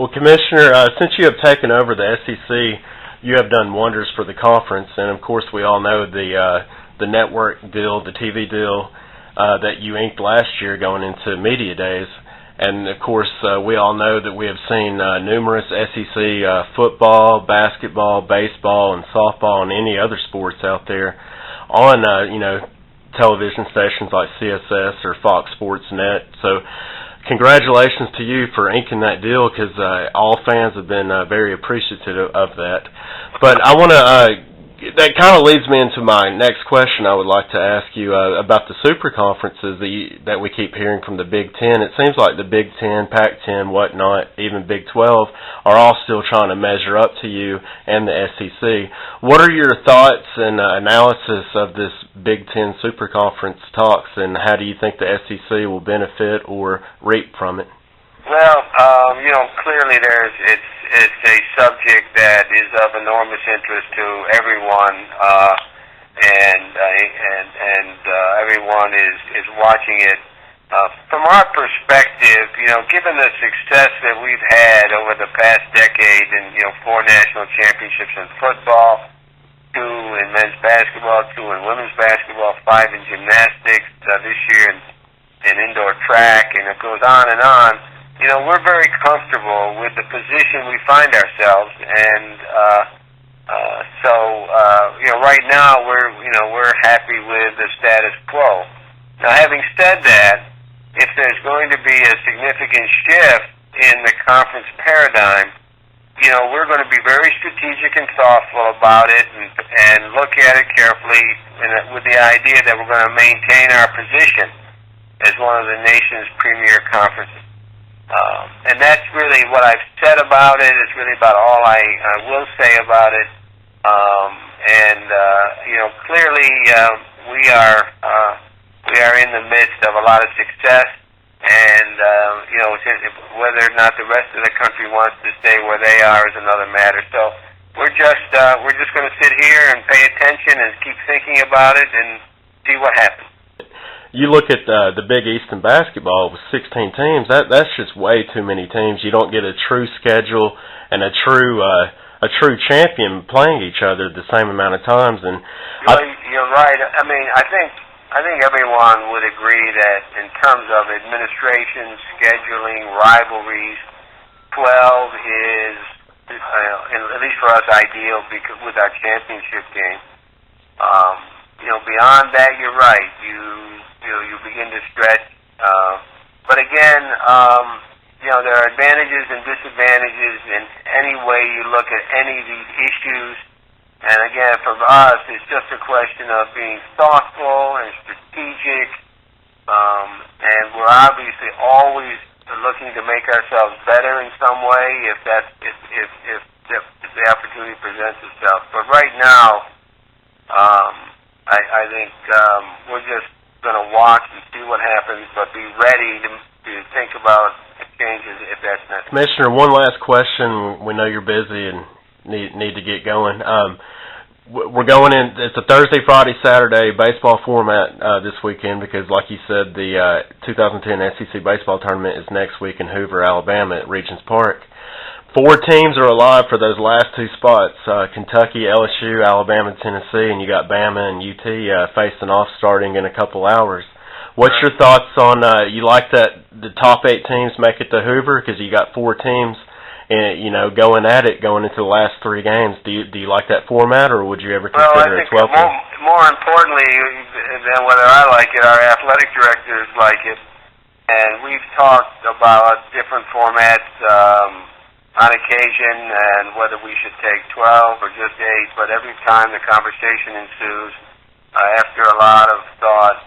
Well, Commissioner, since you have taken over the SEC, you have done wonders for the conference, and of course we all know the network deal, the TV deal that you inked last year going into media days. And of course we all know that we have seen numerous SEC football, basketball, baseball, and softball, and any other sports out there on television stations like CSS or Fox Sports Net. So congratulations to you for inking that deal, because all fans have been very appreciative of that. But I want to that kind of leads me into my next question. I would like to ask you about the super conferences that we keep hearing from the Big Ten. It seems like the Big Ten, Pac-10, whatnot, even Big 12 are all still trying to measure up to you and the SEC. What are your thoughts and analysis of this Big Ten super conference talks, and how do you think the SEC will benefit or reap from it? Well, clearly it's a subject that is of enormous interest to everyone, and everyone is watching it. From our perspective, given the success that we've had over the past decade, and 4 national championships in football, 2 in men's basketball, 2 in women's basketball, 5 in gymnastics, this year in indoor track, and it goes on and on. We're very comfortable with the position we find ourselves, and so right now we're happy with the status quo. Now, having said that, if there's going to be a significant shift in the conference paradigm, we're going to be very strategic and thoughtful about it, and look at it carefully, with the idea that we're going to maintain our position as one of the nation's premier conferences. And that's really what I've said about it. It's really about all I will say about it. Clearly we are in the midst of a lot of success, and whether or not the rest of the country wants to stay where they are is another matter. So we're just going to sit here and pay attention and keep thinking about it and see what happens. You look at the Big East in basketball with 16 teams. That's just way too many teams. You don't get a true schedule and a true champion playing each other the same amount of times. And you're right. I mean, I think everyone would agree that in terms of administration, scheduling, rivalries, 12 is, at least for us, ideal because with our championship game. Beyond that, you're right. You begin to stretch. But again, there are advantages and disadvantages in any way you look at any of these issues. And again, for us, it's just a question of being thoughtful and strategic. And we're obviously always looking to make ourselves better in some way if the opportunity presents itself. But right now, I think we're just going to watch and see what happens, but be ready to think about changes if that's necessary. Commissioner, one last question. We know you're busy and need to get going. We're going in. It's a Thursday, Friday, Saturday baseball format this weekend because, like you said, the 2010 SEC baseball tournament is next week in Hoover, Alabama at Regents Park. 4 teams are alive for those last 2 spots, Kentucky, LSU, Alabama, Tennessee, and you got Bama and UT facing off starting in a couple hours. What's your thoughts on, you like that the top 8 teams make it to Hoover because you got 4 teams going at it going into the last 3 games? Do you like that format, or would you ever consider a 12 team? More importantly than whether I like it, our athletic directors like it, and we've talked about different formats on occasion, and whether we should take 12 or just 8, but every time the conversation ensues, after a lot of thought,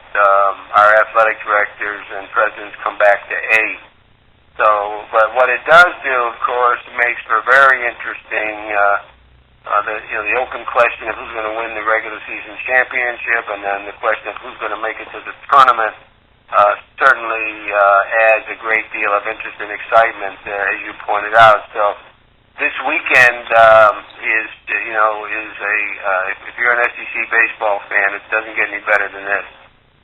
our athletic directors and presidents come back to 8. But what it does do, of course, makes for very interesting, the open question of who's going to win the regular season championship, and then the question of who's going to make it to the tournament. Certainly adds a great deal of interest and excitement, as you pointed out. So this weekend is if you're an SEC baseball fan, it doesn't get any better than this.